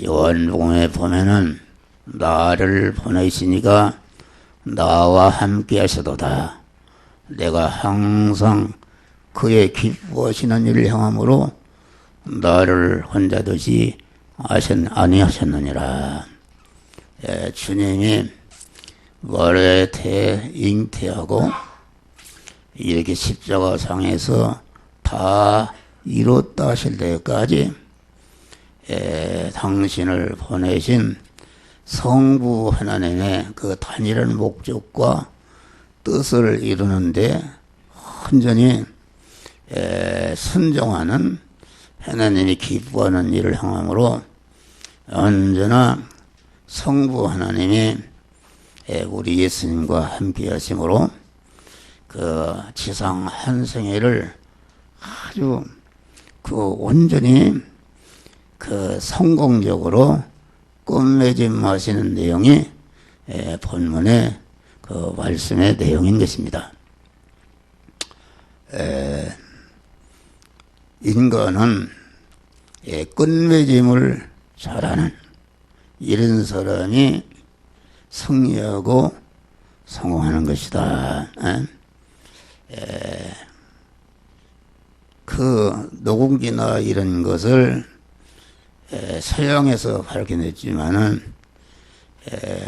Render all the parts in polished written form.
요한복음에 보면은 나를 보내시니가 나와 함께 하시도다. 내가 항상 그의 기뻐하시는 일을 행함으로 나를 혼자 두지 아니하셨느니라. 주님이 월에 잉태하고 이렇게 십자가상에서 다 이뤘다 하실 때까지 당신을 보내신 성부 하나님의 그 단일한 목적과 뜻을 이루는데 온전히 순종하는 하나님이 기뻐하는 일을 행함으로 언제나 성부 하나님이 우리 예수님과 함께 하심으로 그 지상 한 생애를 아주 온전히 성공적으로 끝맺음하시는 내용이 본문의 그 말씀의 내용인 것입니다. 인간은 끝맺음을 잘하는 이런 사람이 승리하고 성공하는 것이다. 그 노공기나 이런 것을 서양에서 발견했지만은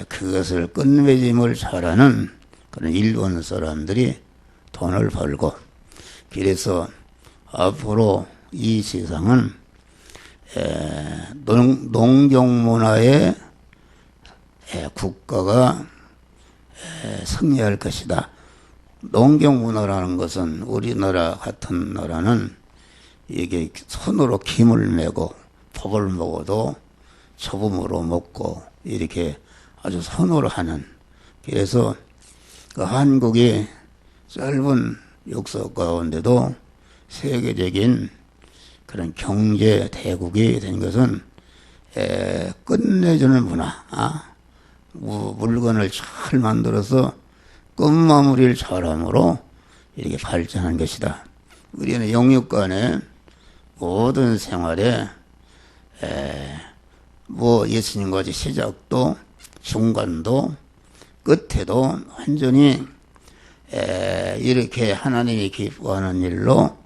그것을 끝맺음을 잘하는 그런 일본 사람들이 돈을 벌고, 그래서 앞으로 이 세상은 농경문화의 국가가 승리할 것이다. 농경문화라는 것은 우리나라 같은 나라는 이게 손으로 김을 메고 밥을 먹어도 저금으로 먹고 이렇게 아주 손으로 하는, 그래서 그 한국이 짧은 역사 가운데도 세계적인 그런 경제 대국이 된 것은 끝내주는 문화, 물건을 잘 만들어서 끝마무리를 잘함으로 이렇게 발전한 것이다. 우리는 영육간의 모든 생활에 예수님과 같이 시작도 중간도 끝에도 완전히 이렇게 하나님이 기뻐하는 일로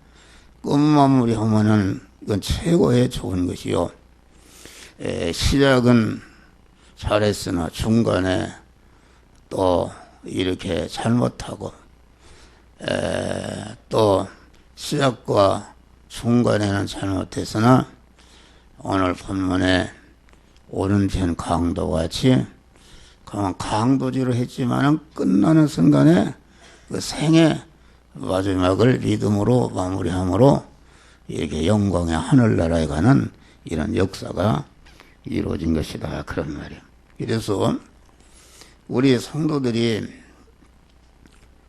끝마무리 하면은 이건 최고의 좋은 것이요. 시작은 잘했으나 중간에 또 이렇게 잘못하고 또 시작과 중간에는 잘못했으나 오늘 본문에 오른편 강도 같이 그만 강도지로 했지만은 끝나는 순간에 그 생의 마지막을 믿음으로 마무리함으로 이렇게 영광의 하늘나라에 가는 이런 역사가 이루어진 것이다. 그런 말이에요. 그래서 우리 성도들이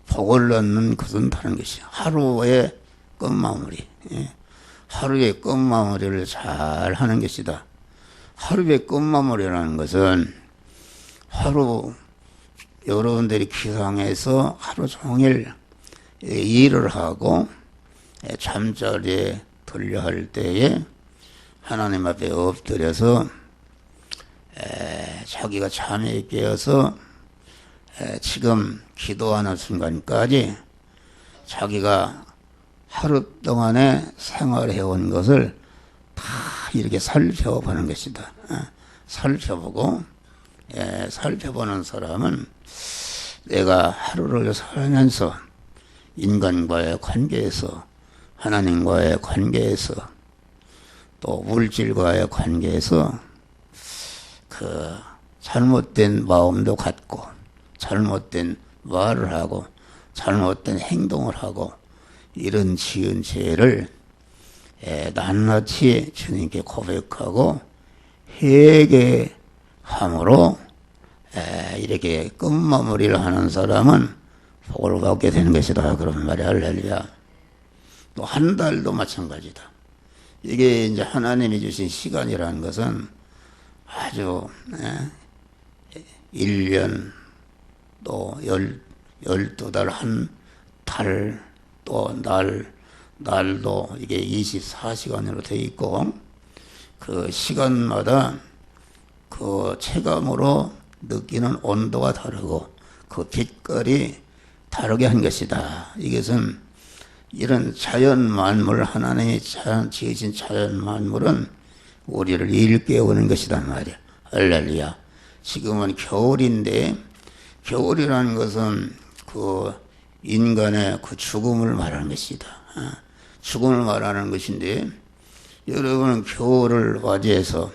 복을 얻는 것은 다른 것이야. 하루의 끝마무리, 하루의 끝마무리를 잘 하는 것이다. 하루의 끝마무리라는 것은 하루 여러분들이 기상해서 하루 종일 일을 하고 잠자리에 들려 할 때에 하나님 앞에 엎드려서 자기가 잠에 깨어서 지금 기도하는 순간까지 자기가 하루 동안에 생활해온 것을 다 이렇게 살펴보는 것이다. 살펴보고 살펴보는 사람은 내가 하루를 살면서 인간과의 관계에서, 하나님과의 관계에서, 또 물질과의 관계에서 그 잘못된 마음도 갖고 잘못된 말을 하고 잘못된 행동을 하고 이런 지은 죄를 낱낱이 주님께 고백하고 회개함으로 이렇게 끝마무리를 하는 사람은 복을 받게 되는 것이다. 그런 말이 할렐루야. 또 한 달도 마찬가지다. 이게 이제 하나님이 주신 시간이라는 것은 아주 1년 또 12달 한 달 또 날도 이게 24시간으로 되어 있고 그 시간마다 그 체감으로 느끼는 온도가 다르고 그 빛깔이 다르게 한 것이다. 이것은 이런 자연 만물, 하나님이 지으신 자연 만물은 우리를 일깨우는 것이다 말이야. 할렐루야. 지금은 겨울인데, 겨울이라는 것은 그 인간의 그 죽음을 말하는 것이다. 죽음을 말하는 것인데, 여러분은 겨울을 맞이해서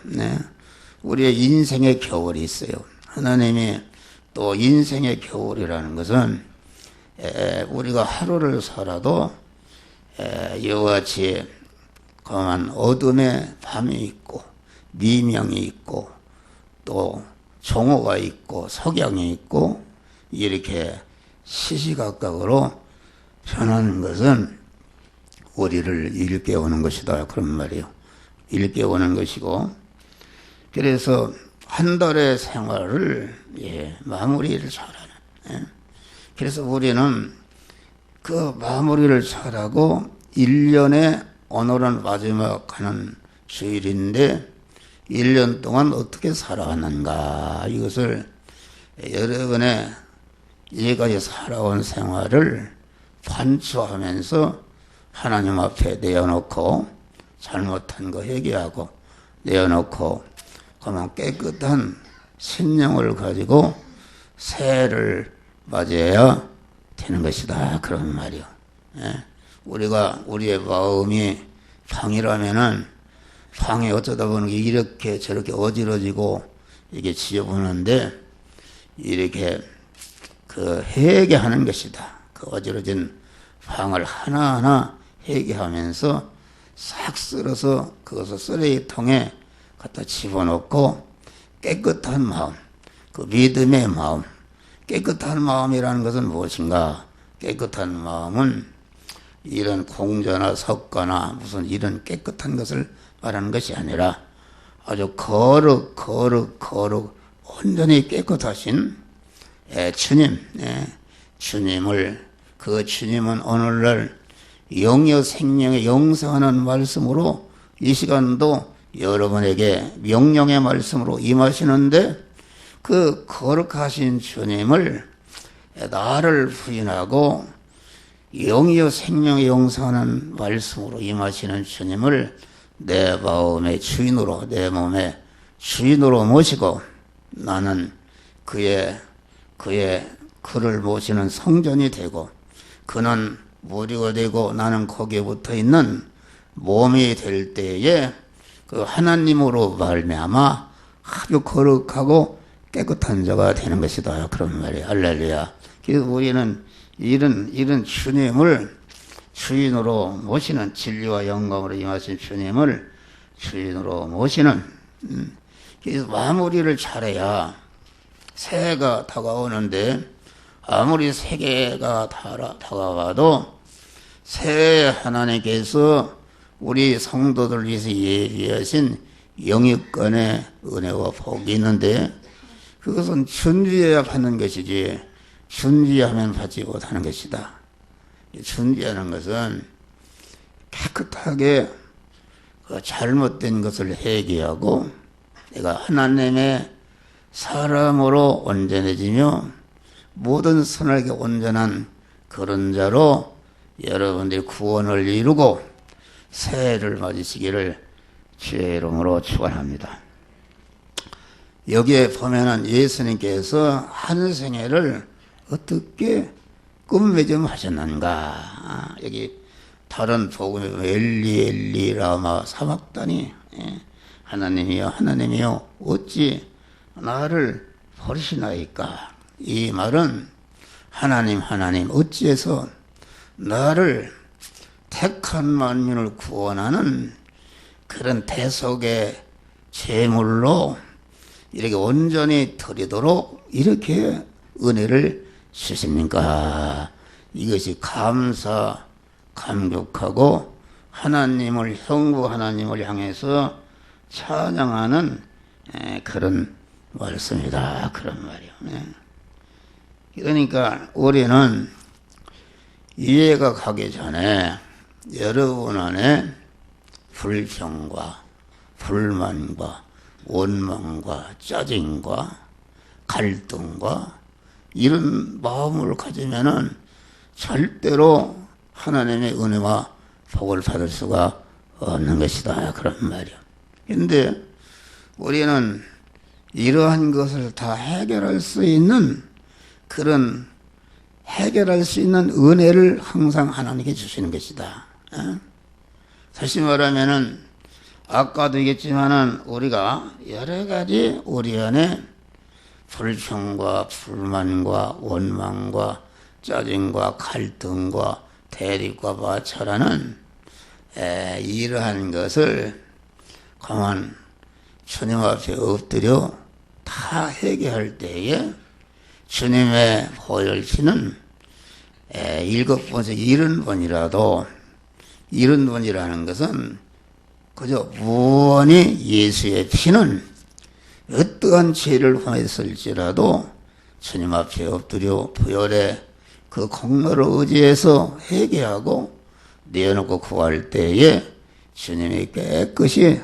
우리의 인생의 겨울이 있어요. 하나님이 또 인생의 겨울이라는 것은 우리가 하루를 살아도 이와 같이 검은 어둠의 밤이 있고 미명이 있고 또 종호가 있고 석양이 있고 이렇게 시시각각으로 변하는 것은 우리를 일깨우는 것이다. 그런 말이에요. 일깨우는 것이고, 그래서 한 달의 생활을 마무리를 잘하는. 그래서 우리는 그 마무리를 잘하고 1년에 오늘은 마지막 하는 주일인데 1년 동안 어떻게 살아왔는가, 이것을 여러분의 이제까지 살아온 생활을 반추하면서 하나님 앞에 내어놓고 잘못한 거 회개하고 내어놓고 그만 깨끗한 신령을 가지고 새해를 맞이해야 되는 것이다. 그런 말이요. 우리가 우리의 마음이 방이라면은 방이 어쩌다 보니 이렇게 저렇게 어지러지고 이게 지저분한데 이렇게 그 회개하는 것이다. 그 어지러진 방을 하나하나 회개하면서 싹 쓸어서 그것을 쓰레기통에 갖다 집어넣고 깨끗한 마음, 그 믿음의 마음, 깨끗한 마음이라는 것은 무엇인가? 깨끗한 마음은 이런 공자나 석가나 무슨 이런 깨끗한 것을 말하는 것이 아니라 아주 거룩 온전히 깨끗하신 주님, 주님을, 그 주님은 오늘날 영여 생명에 영생하는 말씀으로 이 시간도 여러분에게 명령의 말씀으로 임하시는데, 그 거룩하신 주님을 나를 부인하고 영여 생명에 영생하는 말씀으로 임하시는 주님을 내 마음의 주인으로, 내 몸의 주인으로 모시고 나는 그의 그를 모시는 성전이 되고 그는 무리가 되고 나는 거기에 붙어 있는 몸이 될 때에 그 하나님으로 말미암아 아주 거룩하고 깨끗한 자가 되는 것이다. 그런 말이에요. 할렐루야. 그래서 우리는 이런 주님을 주인으로 모시는, 진리와 영광으로 임하신 주님을 주인으로 모시는, 그래서 마무리를 잘해야 새해가 다가오는데, 아무리 새해가 다가와도 새해 하나님께서 우리 성도들 위해서 예비하신 영육간의 은혜와 복이 있는데, 그것은 준비해야 받는 것이지 준비하면 받지 못하는 것이다. 준비하는 것은 깨끗하게 그 잘못된 것을 회개하고 내가 하나님의 사람으로 온전해지며 모든 선하게 온전한 그런 자로 여러분들이 구원을 이루고 새해를 맞으시기를 주의 이름으로 축원합니다. 여기에 보면은 예수님께서 한 생애를 어떻게 끝맺음하셨는가. 여기 다른 복음에 엘리 엘리 라마 사박다니, 하나님이여 하나님이여 어찌 나를 버리시나이까. 이 말은 하나님 어찌해서 나를 택한 만민을 구원하는 그런 대속의 제물로 이렇게 온전히 드리도록 이렇게 은혜를 주십니까? 이것이 감격하고 하나님을, 형부 하나님을 향해서 찬양하는 그런 말씀이다. 그런 말이요. 그러니까 우리는 이해가 가기 전에 여러분 안에 불평과 불만과 원망과 짜증과 갈등과 이런 마음을 가지면은 절대로 하나님의 은혜와 복을 받을 수가 없는 것이다. 그런 말이야. 근데 우리는 이러한 것을 다 해결할 수 있는 그런 해결할 수 있는 은혜를 항상 하나님께 주시는 것이다. 다시 말하면은 아까도 얘기했지만은 우리가 여러 가지 우리 안에 불평과 불만과 원망과 짜증과 갈등과 대립과 마찰하는 이러한 것을 가만 주님 앞에 엎드려 다 해결할 때에 주님의 보혈피는 일곱 번째 70번이라도 70번이라는 것은 그저 무언이 예수의 피는 어떠한 죄를 범했을지라도 주님 앞에 엎드려 보혈의 그 공로를 의지해서 회개하고 내어놓고 구할 때에 주님이 깨끗이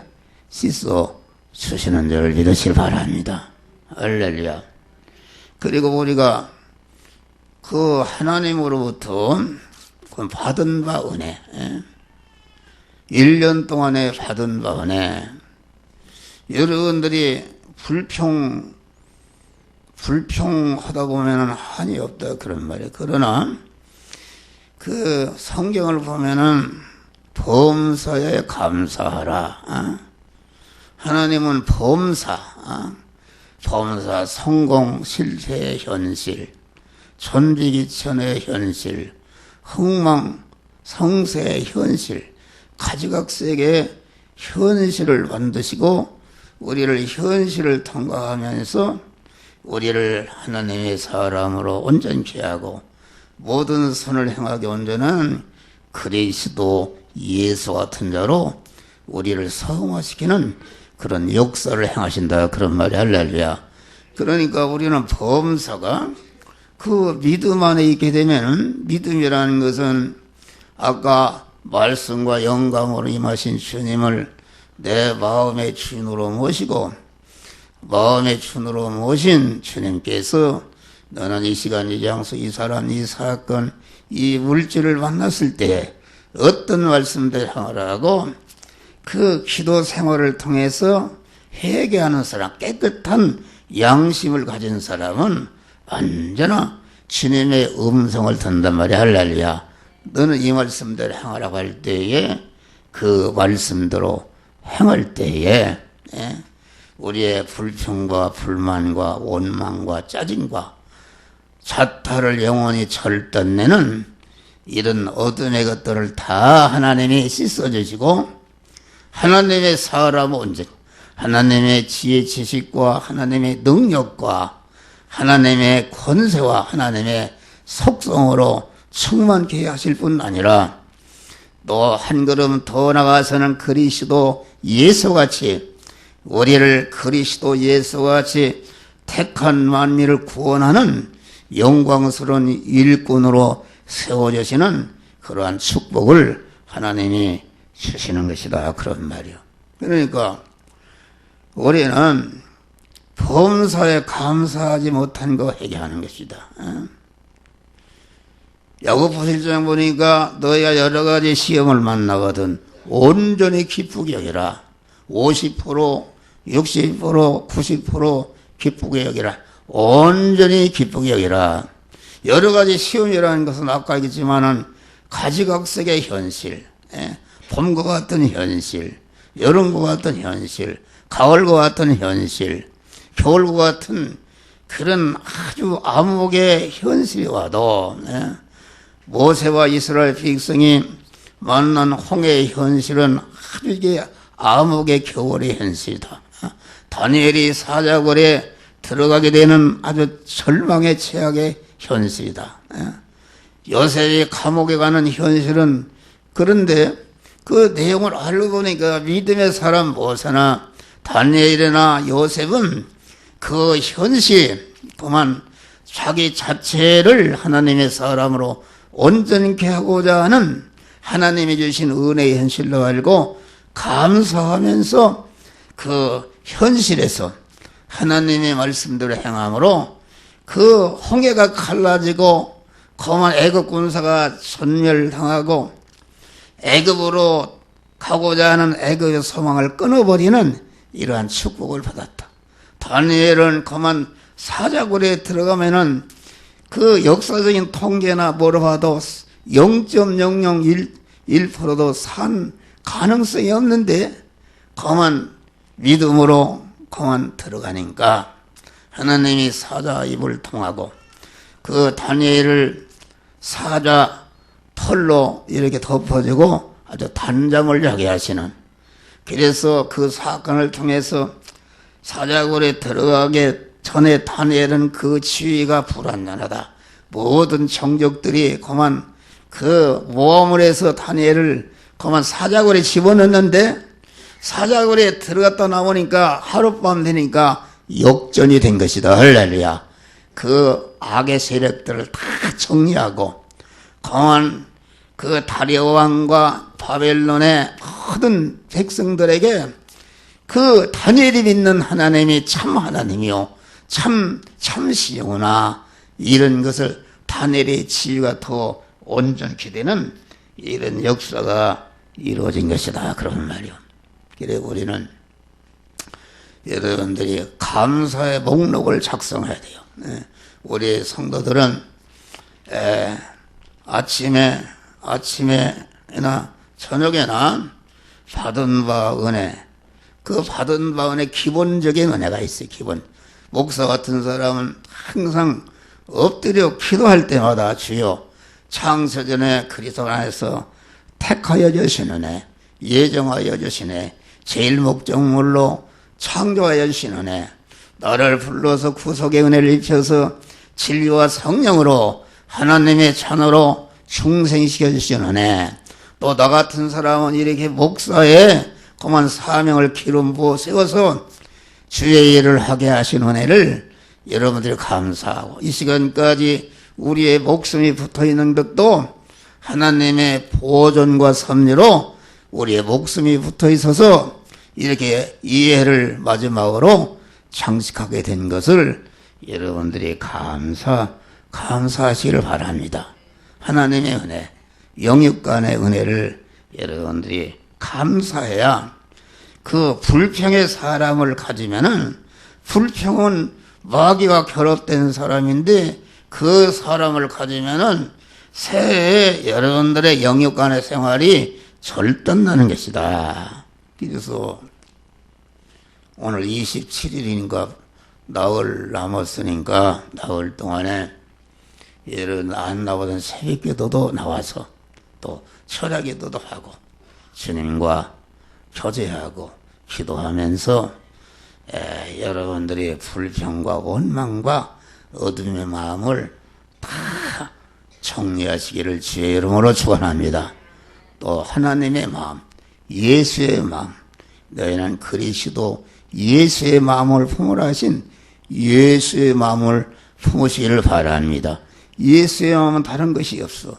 씻어 주시는 줄을 믿으시길 바랍니다. 할렐루야. 그리고 우리가 그 하나님으로부터 받은 바 은혜, 1년 동안에 받은 바 은혜, 여러분들이 불평하다 보면은 한이 없다 그런 말이에요. 그러나 그 성경을 보면은 범사에 감사하라. 하나님은 범사, 성공, 실패의 현실, 천비기천의 현실, 흥망, 성세의 현실, 가지각색의 현실을 만드시고 우리를 현실을 통과하면서 우리를 하나님의 사람으로 온전케 하고 모든 선을 행하게 온전한 그리스도 예수 같은 자로 우리를 성화시키는 그런 역사를 행하신다 그런 말이 할렐루야. 그러니까 우리는 범사가 그 믿음 안에 있게 되면 믿음이라는 것은 아까 말씀과 영감으로 임하신 주님을 내 마음의 주인으로 모시고 마음의 주인으로 모신 주님께서 너는 이 시간 이 장소 이 사람 이 사건 이 물질을 만났을 때 어떤 말씀들 하라고 그 기도 생활을 통해서 회개하는 사람 깨끗한 양심을 가진 사람은 언제나 주님의 음성을 듣는단 말이야. 할렐루야. 너는 이 말씀대로 행하라고 할 때에 그 말씀대로 행할 때에 우리의 불평과 불만과 원망과 짜증과 자타를 영원히 절단내는 이런 어둠의 것들을 다 하나님이 씻어주시고 하나님의 사람 온전 하나님의 지혜 지식과 하나님의 능력과 하나님의 권세와 하나님의 속성으로 충만케 하실 뿐 아니라 또 한 걸음 더 나가서는 그리스도 예수같이 우리를 그리스도 예수같이 택한 만민을 구원하는 영광스러운 일꾼으로 세워주시는 그러한 축복을 하나님이 주시는 것이다 그런 말이요. 그러니까 우리는 범사에 감사하지 못한 거 회개하는 것이다. 야고보 1장 보니까 너희가 여러 가지 시험을 만나거든 온전히 기쁘게 여기라. 50%, 60%, 90% 기쁘게 여기라. 온전히 기쁘게 여기라. 여러 가지 시험이라는 것은 아까 얘기했지만은 가지각색의 현실, 봄과 같은 현실, 여름과 같은 현실, 가을과 같은 현실, 겨울과 같은 그런 아주 암흑의 현실이 와도 모세와 이스라엘 백성이 만난 홍해의 현실은 아주 이게 암흑의 겨울의 현실이다. 다니엘이 사자굴에 들어가게 되는 아주 절망의 최악의 현실이다. 요셉이 감옥에 가는 현실은 그런데 그 내용을 알고 보니까 믿음의 사람 모세나 다니엘이나 요셉은 그 현실 그만 자기 자체를 하나님의 사람으로 온전케 하고자 하는 하나님이 주신 은혜의 현실로 알고 감사하면서 그 현실에서 하나님의 말씀대로 행함으로 그 홍해가 갈라지고 거만 애굽 군사가 전멸당하고 애굽으로 가고자 하는 애굽의 소망을 끊어버리는 이러한 축복을 받았다. 다니엘은 그만 사자굴에 들어가면은 그 역사적인 통계나 뭐로 봐도 0.001%도 산 가능성이 없는데 그만 믿음으로 그만 들어가니까 하나님이 사자 입을 통하고 그 다니엘을 사자 털로 이렇게 덮어주고 아주 단잠을 자게 하시는, 그래서 그 사건을 통해서 사자굴에 들어가기 전에 다니엘은 그 지위가 불완전하다. 모든 정적들이 그만 그 모험을 해서 다니엘을 그만 사자굴에 집어넣는데 사자굴에 들어갔다 나오니까 하룻밤 되니까 역전이 된 것이다. 할렐루야. 그 악의 세력들을 다 정리하고 그만 그 다리오 왕과 바벨론의 모든 백성들에게 그 다니엘이 믿는 하나님이 참 하나님이요 참시구나, 이런 것을 다니엘의 지위가 더 온전케 되는 이런 역사가 이루어진 것이다. 그런 말이요. 그래 우리는 여러분들이 감사의 목록을 작성해야 돼요. 우리 성도들은 아침에나 저녁에나 받은 바 은혜, 그 받은 바 은혜 기본적인 은혜가 있어요. 기본. 목사 같은 사람은 항상 엎드려 기도할 때마다 주여 창세전에 그리스도 안에서 택하여 주시는 애, 예정하여 주시네, 제일 목적물로 창조하여 주시는 애, 나를 불러서 구속의 은혜를 입혀서 진리와 성령으로 하나님의 자녀로 중생시켜 주시는 애, 또 나 같은 사람은 이렇게 목사에 그만 사명을 기름 부어 세워서 주의 일을 하게 하신 은혜를 여러분들이 감사하고, 이 시간까지 우리의 목숨이 붙어있는 것도 하나님의 보존과 섭리로 우리의 목숨이 붙어있어서 이렇게 이해를 마지막으로 장식하게 된 것을 여러분들이 감사하시기를 바랍니다. 하나님의 은혜, 영육간의 은혜를 여러분들이 감사해야, 그 불평의 사람을 가지면은, 불평은 마귀가 결합된 사람인데 그 사람을 가지면은 새해 여러분들의 영육간의 생활이 절단나는 것이다. 그래서 오늘 27일인가 나흘 남았으니까 나흘 동안에 예를 안 나오던 새벽기도도 나와서 또 철야기도도 하고 주님과 교제하고 기도하면서 여러분들이 불평과 원망과 어둠의 마음을 다 정리하시기를 주의 이름으로 축원합니다. 또 하나님의 마음, 예수의 마음, 너희는 그리스도 예수의 마음을 품으라 하신 예수의 마음을 품으시기를 바랍니다. 예수의 마음은 다른 것이 없어.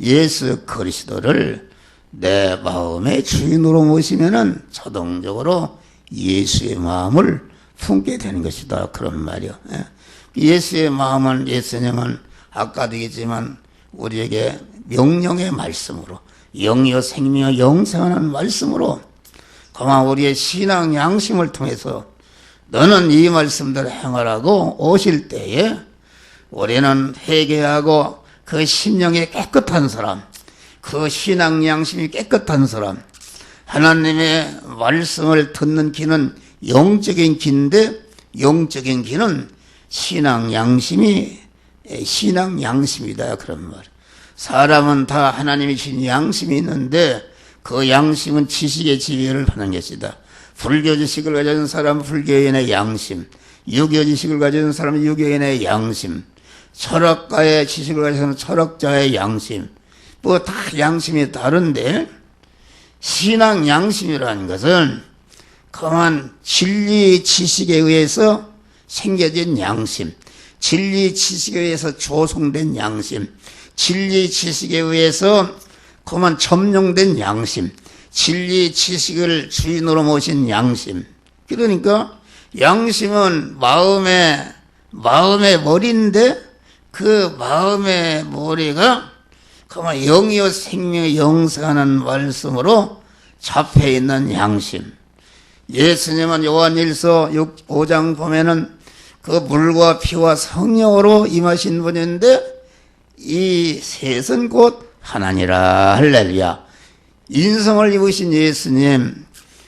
예수 그리스도를 내 마음의 주인으로 모시면은 자동적으로 예수의 마음을 품게 되는 것이다. 그런 말이요. 예수의 마음은, 예수님은 아까도 얘기했지만 우리에게 명령의 말씀으로, 영이요 생명이요 영생하는 말씀으로 그만 우리의 신앙 양심을 통해서 너는 이 말씀대로 행하라고 오실 때에 우리는 회개하고 그 심령이 깨끗한 사람, 그 신앙 양심이 깨끗한 사람, 하나님의 말씀을 듣는 귀는 영적인 귀인데 영적인 귀는 신앙 양심이다. 그런 말. 사람은 다 하나님이 주신 양심이 있는데 그 양심은 지식의 지위를 받는 것이다. 불교 지식을 가진 사람은 불교인의 양심, 유교 지식을 가진 사람은 유교인의 양심, 철학가의 지식을 가진 사람은 철학자의 양심, 뭐 다 양심이 다른데 신앙 양심이라는 것은 그만 진리 지식에 의해서 생겨진 양심, 진리 지식에 의해서 조성된 양심, 진리 지식에 의해서 그만 점령된 양심, 진리 지식을 주인으로 모신 양심, 그러니까 양심은 마음의 머리인데 그 마음의 머리가 그만 영이요 생명의 영생하는 말씀으로 잡혀있는 양심. 예수님은 요한일서 5장 보면은 그 물과 피와 성령으로 임하신 분인데 이 셋은 곧 하나니라. 할렐루야. 인성을 입으신 예수님,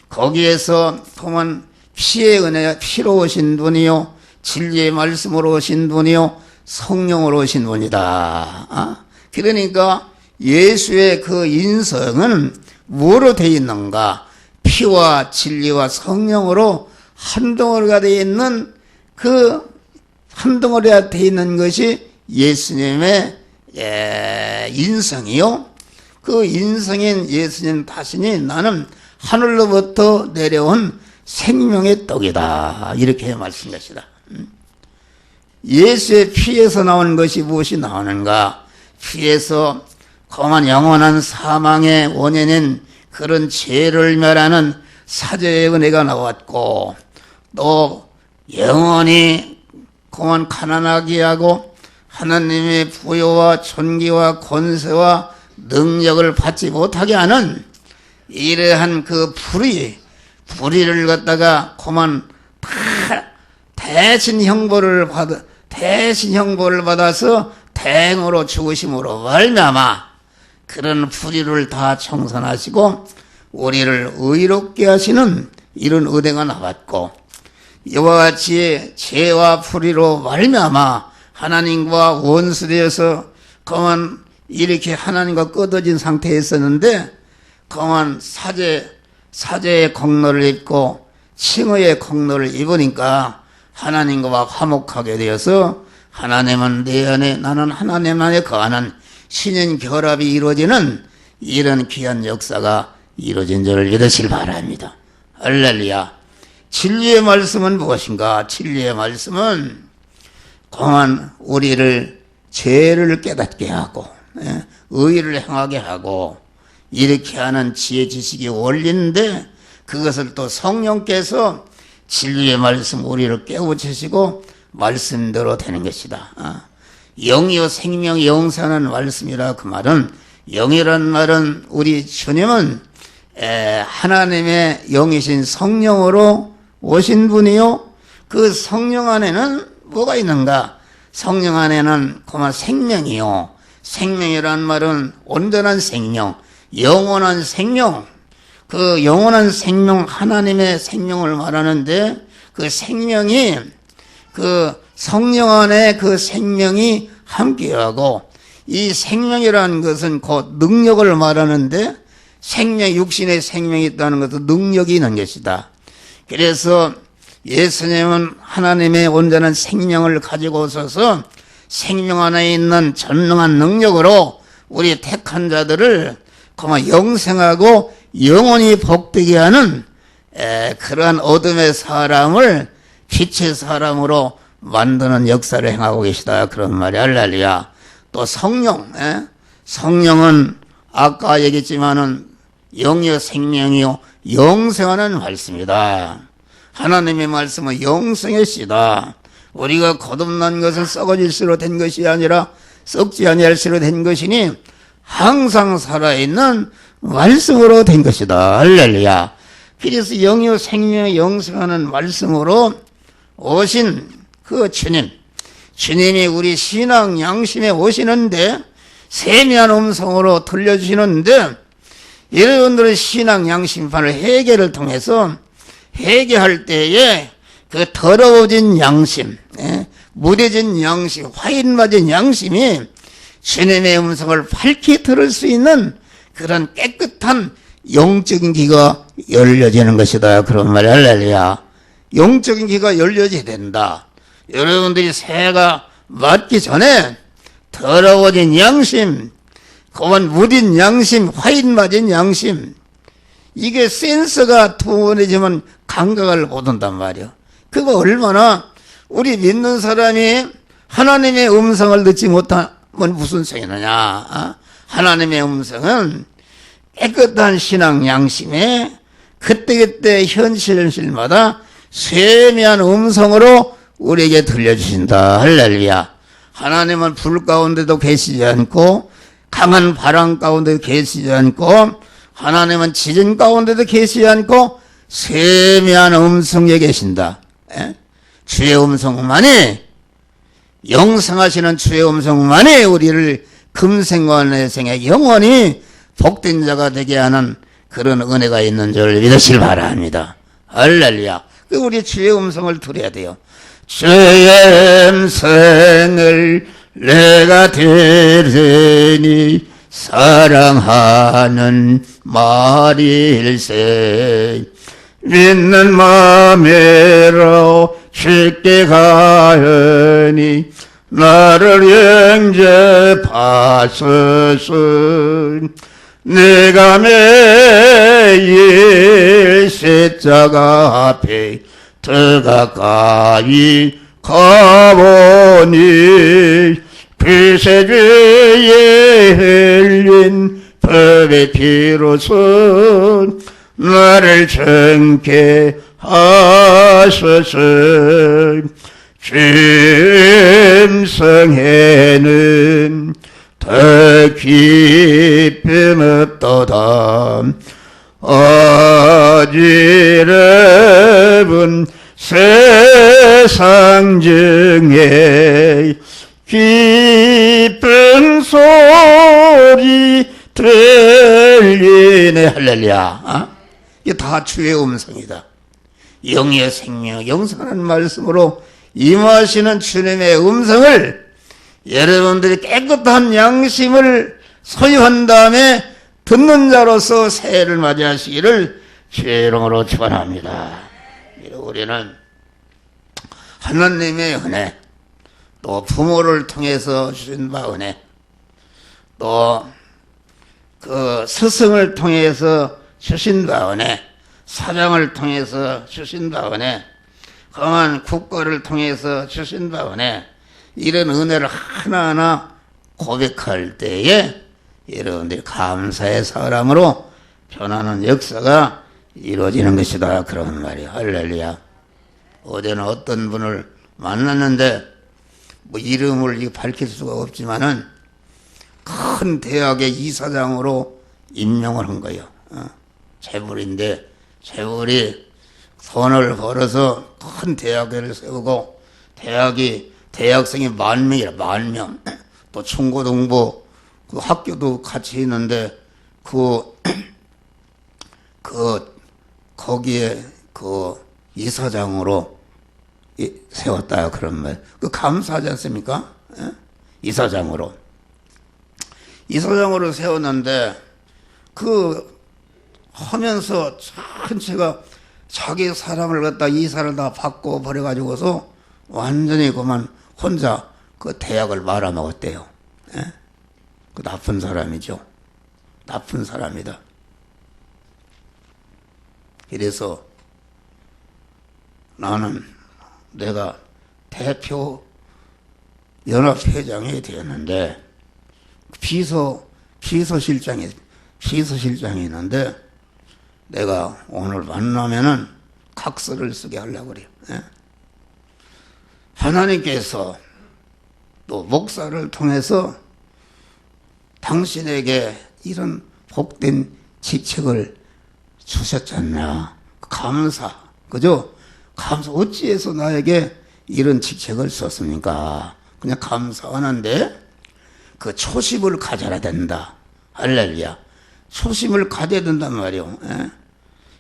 거기에서 그만 피의 은혜, 피로 오신 분이요 진리의 말씀으로 오신 분이요 성령으로 오신 분이다. 그러니까 예수의 그 인성은 뭐로 되어 있는가? 피와 진리와 성령으로 한 덩어리가 되어 있는 그 한 덩어리가 되어 있는 것이 예수님의 인성이요. 그 인성인 예수님 자신이 나는 하늘로부터 내려온 생명의 떡이다. 이렇게 말씀하시다. 예수의 피에서 나온 것이 무엇이 나오는가? 피에서 거만 영원한 사망의 원인인 그런 죄를 멸하는 사죄의 은혜가 나왔고, 또 영원히 거만 가난하게 하고 하나님의 부여와 존귀와 권세와 능력을 받지 못하게 하는 이러한 그 불의를 갖다가 거만 대신 형벌을 받아서 대응으로 죽으심으로 말미암아 그런 불의를 다 청산하시고 우리를 의롭게 하시는 이런 은혜가 나왔고, 이와 같이 죄와 불의로 말미암아 하나님과 원수되어서 그만 이렇게 하나님과 끊어진 상태에 있었는데 그만 사죄의 공로를 입고 칭의의 공로를 입으니까 하나님과 화목하게 되어서 하나님은 내 안에 나는 하나님 안에 거하는 신인 결합이 이루어지는 이런 귀한 역사가 이루어진 줄을 믿으시길 바랍니다. 할렐루야. 진리의 말씀은 무엇인가? 진리의 말씀은 공한 우리를 죄를 깨닫게 하고 의를 행하게 하고 이렇게 하는 지혜 지식이 원리인데, 그것을 또 성령께서 진리의 말씀 우리를 깨우치시고 말씀대로 되는 것이다. 영이요 생명 영생하는 말씀이라. 그 말은, 영이란 말은 우리 주님은 하나님의 영이신 성령으로 오신 분이요, 그 성령 안에는 뭐가 있는가? 성령 안에는 그만 생명이요, 생명이란 말은 온전한 생명, 영원한 생명, 그 영원한 생명, 하나님의 생명을 말하는데, 그 생명이 그 성령 안에 그 생명이 함께하고, 이 생명이라는 것은 곧 능력을 말하는데, 생명, 육신의 생명이 있다는 것은 능력이 있는 것이다. 그래서 예수님은 하나님의 온전한 생명을 가지고 오셔서 생명 안에 있는 전능한 능력으로 우리 택한 자들을 그만 영생하고 영원히 복되게 하는 그러한 어둠의 사람을 빛의 사람으로 만드는 역사를 행하고 계시다. 그런 말이. 할렐루야. 또 성령은 아까 얘기했지만은 영이요 생명이요 영생하는 말씀이다. 하나님의 말씀은 영생의 씨다. 우리가 거듭난 것은 썩어질수로 된 것이 아니라 썩지 아니할수로 된 것이니 항상 살아있는 말씀으로 된 것이다. 할렐루야. 그래서 영이요 생명의 영생하는 말씀으로 오신 그 주님이 우리 신앙 양심에 오시는데 세미한 음성으로 들려주시는데, 여러분들은 신앙 양심판을 회개를 통해서 회개할 때에 그 더러워진 양심, 무뎌진 양심, 화인 맞은 양심이 주님의 음성을 밝히 들을 수 있는 그런 깨끗한 영적인 귀가 열려지는 것이다. 그런 말이. 할렐루야. 영적인 귀가 열려져야 된다. 여러분들이 새해가 맞기 전에 더러워진 양심, 고만 무딘 양심, 화인 맞은 양심, 이게 센서가 둔해지면 감각을 못 온단 말이야. 그거 얼마나 우리 믿는 사람이 하나님의 음성을 듣지 못하면 무슨 소리느냐. 하나님의 음성은 깨끗한 신앙 양심에 그때그때 현실마다 세미한 음성으로 우리에게 들려주신다. 할렐루야. 하나님은 불 가운데도 계시지 않고 강한 바람 가운데도 계시지 않고 하나님은 지진 가운데도 계시지 않고 세미한 음성에 계신다. 주의 음성만이, 영생하시는 주의 음성만이 우리를 금생과 내생에 영원히 복된 자가 되게 하는 그런 은혜가 있는 줄 믿으시길 바랍니다. 할렐루야. 우리 주의 음성을 들어야 돼요. 주의 음성을 내가 들으니 사랑하는 말일세. 믿는 마음으로 쉽게 가하니 나를 영접하소서. 내가 매일 십자가 앞에 더 가까이 가보니 피세주에 흘린 법의 피로서 나를 정케 하소서. 짐승에는 더 기쁨 없도다. 어지럽은 세상 중에 기쁜 소리 들리네. 할렐루야. 이게 다 주의 음성이다. 영의 생명, 영생하는 말씀으로 임하시는 주님의 음성을 여러분들이 깨끗한 양심을 소유한 다음에 듣는 자로서 새해를 맞이하시기를 주의 이름으로 축원합니다. 우리는 하나님의 은혜, 또 부모를 통해서 주신 바 은혜, 또 그 스승을 통해서 주신 바 은혜, 사장을 통해서 주신 바 은혜, 강한 국가를 통해서 주신 바 은혜, 이런 은혜를 하나하나 고백할 때에 여러분들이 감사의 사람으로 변하는 역사가 이루어지는 것이다. 그런 말이에요. 할렐루야. 어제는 어떤 분을 만났는데 뭐 이름을 밝힐 수가 없지만은 큰 대학의 이사장으로 임명을 한 거예요. 재벌인데 재벌이 돈을 벌어서 큰 대학을 세우고 대학생이 10,000명이라 10,000명. 또 중고등부 그 학교도 같이 있는데 거기에 그 이사장으로 세웠다. 그런 말. 감사하지 않습니까? 이사장으로 세웠는데 하면서 전체가 자기 사람을 갖다 이사를 다 바꿔 버려가지고서 완전히 그만 혼자 그 대학을 말아먹었대요. 그 나쁜 사람이죠. 나쁜 사람이다. 그래서 나는 내가 대표 연합회장이 되었는데 비서실장이 있는데 내가 오늘 만나면은 각서를 쓰게 하려고 그래요. 하나님께서 또 목사를 통해서 당신에게 이런 복된 직책을 주셨잖냐. 감사. 그죠? 감사. 어찌해서 나에게 이런 직책을 썼습니까? 그냥 감사하는데 그 초심을 가져야 된다. 할렐루야. 초심을 가져야 된단 말이요.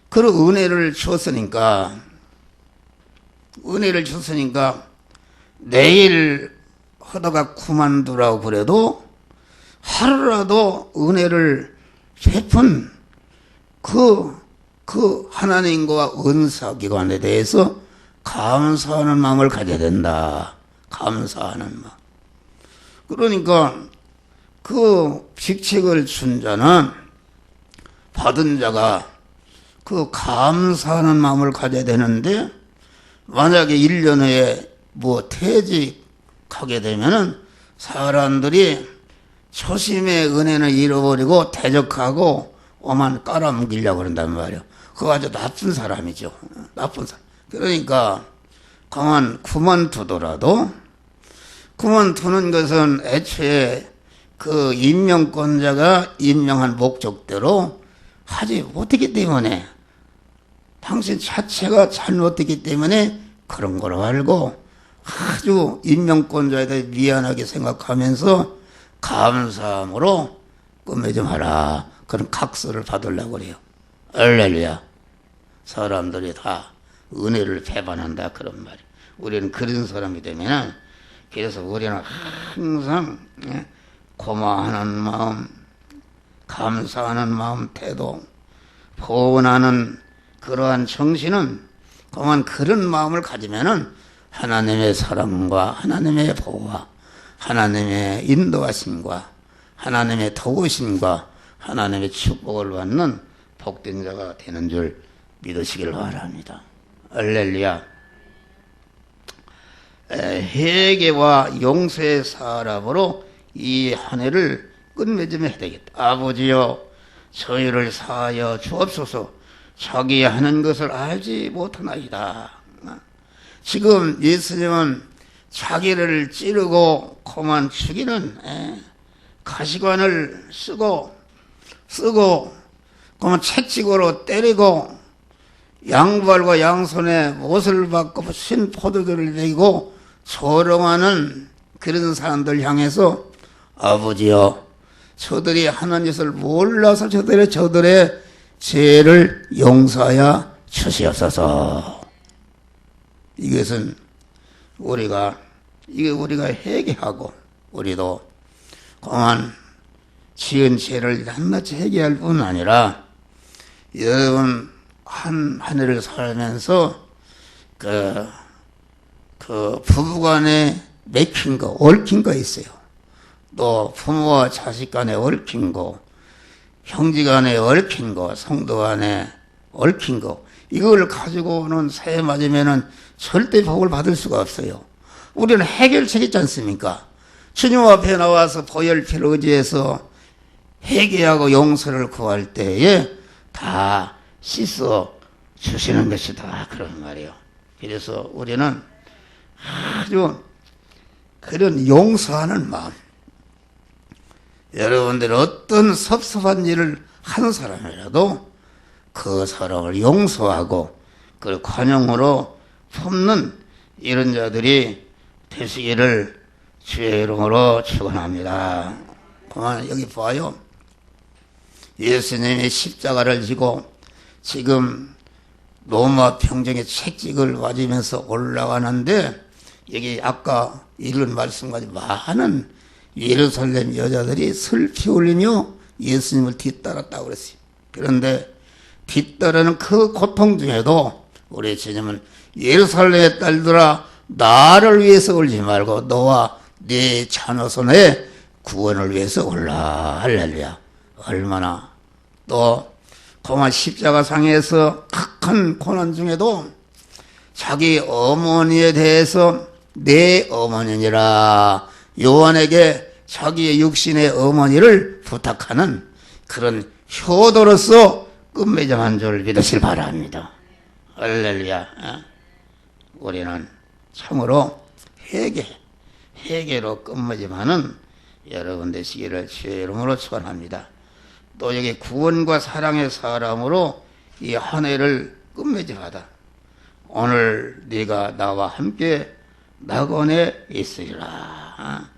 그런 은혜를 줬으니까 내일 하다가 그만두라고 그래도 하루라도 은혜를 베푼 그 하나님과 은사기관에 대해서 감사하는 마음을 가져야 된다. 감사하는 마음. 그러니까 그 직책을 준 자는 받은 자가 그 감사하는 마음을 가져야 되는데 만약에 1년 후에 퇴직하게 되면은 사람들이 초심의 은혜는 잃어버리고 대적하고 오만 깔아뭉기려고 그런단 말이에요. 그거 아주 나쁜 사람이죠. 나쁜 사람. 그러니까 가만 그만두더라도 그만두는 것은 애초에 그 임명권자가 임명한 목적대로 하지 못했기 때문에 당신 자체가 잘못됐기 때문에 그런 거로 알고 아주 임명권자에 대해 미안하게 생각하면서 감사함으로 끝맺음 하라. 그런 각서를 받으려고 그래요. 할렐루야. 사람들이 다 은혜를 배반한다 그런 말이에요. 우리는 그런 사람이 되면은 그래서 우리는 항상 고마워하는 마음, 감사하는 마음, 태도, 보은하는 그러한 정신은 그만 그런 마음을 가지면은 하나님의 사랑과 하나님의 보호와 하나님의 인도하심과 하나님의 도우심과 하나님의 축복을 받는 복된 자가 되는 줄 믿으시길 바랍니다. 할렐루야. 회개와 용서의 사람으로 이 한 해를 끝맺음해야 되겠다. 아버지여 저희를 사하여 주옵소서. 자기 하는 것을 알지 못하나이다. 지금 예수님은 자기를 찌르고 그만 죽이는 가시관을 쓰고 그만 채찍으로 때리고 양발과 양손에 못을 박고 신 포도주를 내고 조롱하는 그런 사람들 향해서 아버지여 저들이 하는 짓을 몰라서 저들의 죄를 용서하여 주시옵소서. 이것은 우리가 회개하고 우리도 그만 지은 죄를 낱낱이 회개할 뿐 아니라 여러분 한 해를 살면서 그 부부간에 맥힌 거, 얽힌 거 있어요. 또 부모와 자식 간에 얽힌 거, 형제 간에 얽힌 거, 성도 간에 얽힌 거, 이걸 가지고는 새해 맞으면은 절대 복을 받을 수가 없어요. 우리는 해결책 있지 않습니까? 주님 앞에 나와서 보혈피를 의지해서 회개하고 용서를 구할 때에 다 씻어 주시는 것이다. 그런 말이에요. 그래서 우리는 아주 그런 용서하는 마음, 여러분들 어떤 섭섭한 일을 하는 사람이라도 그 사람을 용서하고 그 관용으로 품는 이런 자들이 되시기를 주의 이름으로 축원합니다. 그만 여기 봐요. 예수님이 십자가를 지고 지금 로마 평정의 채찍을 맞으면서 올라가는데 여기 아까 읽은 말씀까지 많은 예루살렘 여자들이 슬피 울리며 예수님을 뒤따랐다고 그랬어요. 그런데 뒤따르는 그 고통 중에도 우리 주님은 예루살렘의 딸들아 나를 위해서 울지 말고 너와 네 자녀손의 구원을 위해서 울라. 할렐루야. 얼마나 또 고만 십자가상에서 극한 고난 중에도 자기 어머니에 대해서 내 어머니니라 요한에게 자기의 육신의 어머니를 부탁하는 그런 효도로서 끝맺음한 줄 믿으시길 바랍니다. 할렐루야. 우리는 참으로 회개로 끝맺음하는 여러분 되시기를 주의 이름으로 축원합니다. 또 여기 구원과 사랑의 사람으로 이 한 해를 끝맺음하다. 오늘 네가 나와 함께 낙원에 있으리라.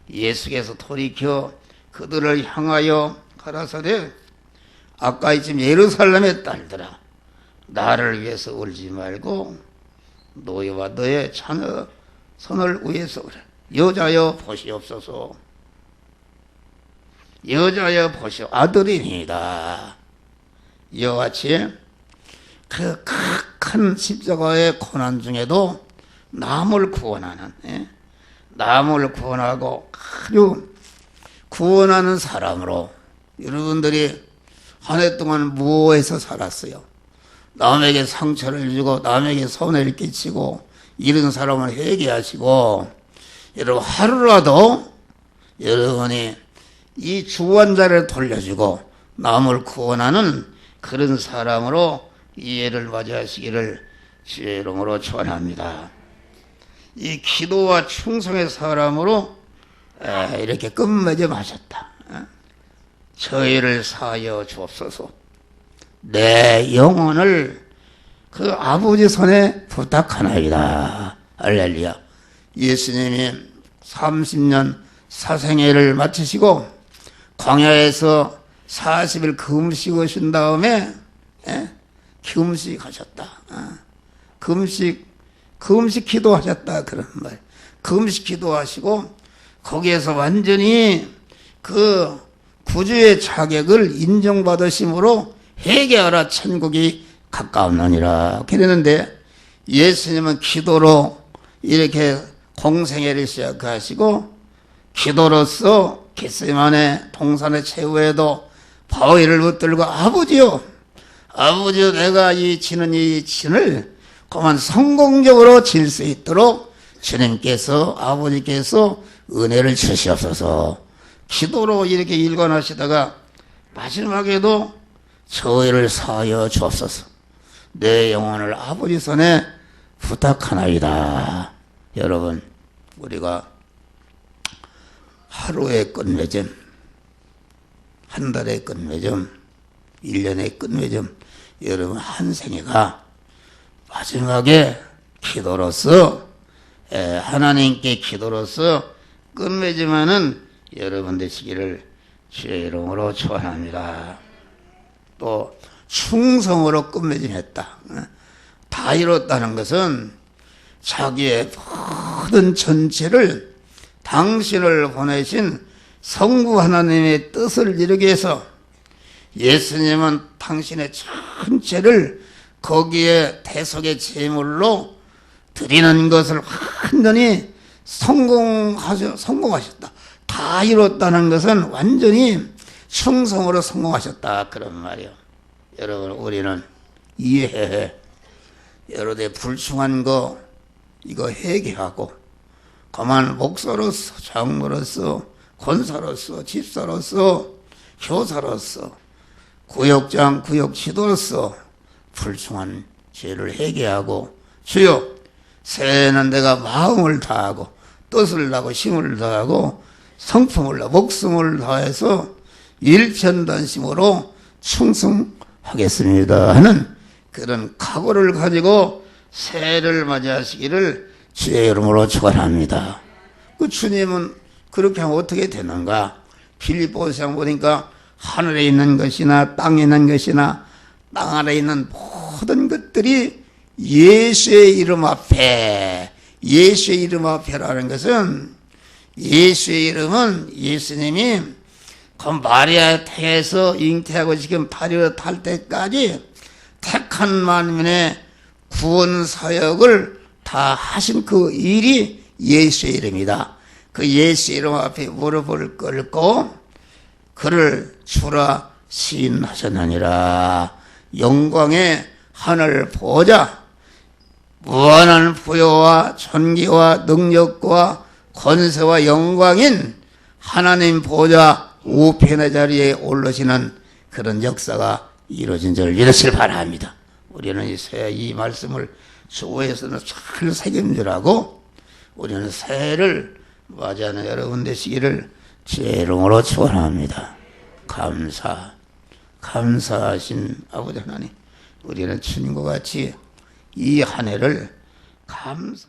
예수께서 돌이켜 그들을 향하여 가라사대 아까 지금 예루살렘의 딸들아 나를 위해서 울지 말고 너희와 너의 자녀 손을 위해서 울어. 여자여 보시옵소서. 여자여 보시오. 아들입니다. 이와 같이 그 큰 십자가의 고난 중에도 남을 구원하는, 남을 구원하고 아주 구원하는 사람으로 여러분들이 한 해 동안 무엇에서 살았어요? 남에게 상처를 주고 남에게 손해를 끼치고 이런 사람을 회개하시고 여러분 하루라도 여러분이 이 주원자를 돌려주고 남을 구원하는 그런 사람으로 이 해를 맞이하시기를 주의 이름으로 축원합니다. 이 기도와 충성의 사람으로 이렇게 끝맺음 하셨다. 저희를 사하여 주옵소서. 내 영혼을 그 아버지 손에 부탁하나이다. 할렐루야. 예수님이 30년 사생애를 마치시고 광야에서 40일 금식하신 다음에 금식하셨다. 금식 기도하셨다. 그런 말. 금식 기도하시고 거기에서 완전히 그 구주의 자격을 인정받으심으로 회개하라 천국이 가까웠느니라. 그랬는데 예수님은 기도로 이렇게 공생애를 시작하시고 기도로서 겟세마네 동산의 최후에도 바위를 붙들고 아버지요 내가 지는 이 진을 그만 성공적으로 질 수 있도록 주님께서 아버지께서 은혜를 주시옵소서. 기도로 이렇게 일관하시다가 마지막에도 저희를 사하여 주옵소서. 내 영혼을 아버지 손에 부탁하나이다. 여러분, 우리가 하루의 끝맺음, 한 달의 끝맺음, 1년의 끝맺음, 여러분 한 생애가 마지막에 기도로서 하나님께 기도로서 끝맺음하는 여러분 되시기를 주의 이름으로 축원합니다. 또 충성으로 끝맺음했다. 다 이뤘다는 것은 자기의 모든 전체를 당신을 보내신 성부 하나님의 뜻을 이루기 위해서 예수님은 당신의 전체를 거기에 대속의 제물로 드리는 것을 완전히 성공하셨다. 다 이뤘다는 것은 완전히 충성으로 성공하셨다. 그런 말이요. 여러분, 우리는 이해해. 여러분의 불충한 거 이거 회개하고 그만 목사로서 장로로서 권사로서 집사로서 교사로서 구역장 구역지도로서 불충한 죄를 회개하고 주여 새해는 내가 마음을 다하고 뜻을 다하고 힘을 다하고 성품을 다하고 목숨을 다해서 일편단심으로 충성하겠습니다 하는 그런 각오를 가지고 새해를 맞이하시기를 주의 이름으로 축원합니다. 그 주님은 그렇게 하면 어떻게 되는가? 빌립보서 보니까 하늘에 있는 것이나 땅에 있는 것이나 땅 아래 있는 모든 것들이 예수의 이름 앞에, 예수의 이름 앞에라는 것은 예수의 이름은 예수님이 그 마리아 태에서 잉태하고 지금 다리로 탈 때까지 택한 만민의 구원 사역을 다 하신 그 일이 예수의 이름이다. 그 예수의 이름 앞에 무릎을 꿇고 그를 주라 시인하셨느니라. 영광의 하늘 보좌, 무한한 부여와 존귀와 능력과 권세와 영광인 하나님 보좌 우편의 자리에 올르시는 그런 역사가 이루어진 줄 믿으시길 바랍니다. 우리는 이 말씀을 주어에서는 잘 새김질하고 우리는 새해를 맞이하는 여러분 되시기를 주의 이름으로 축원합니다. 감사하신 아버지 하나님, 우리는 주님과 같이 이 한 해를 감사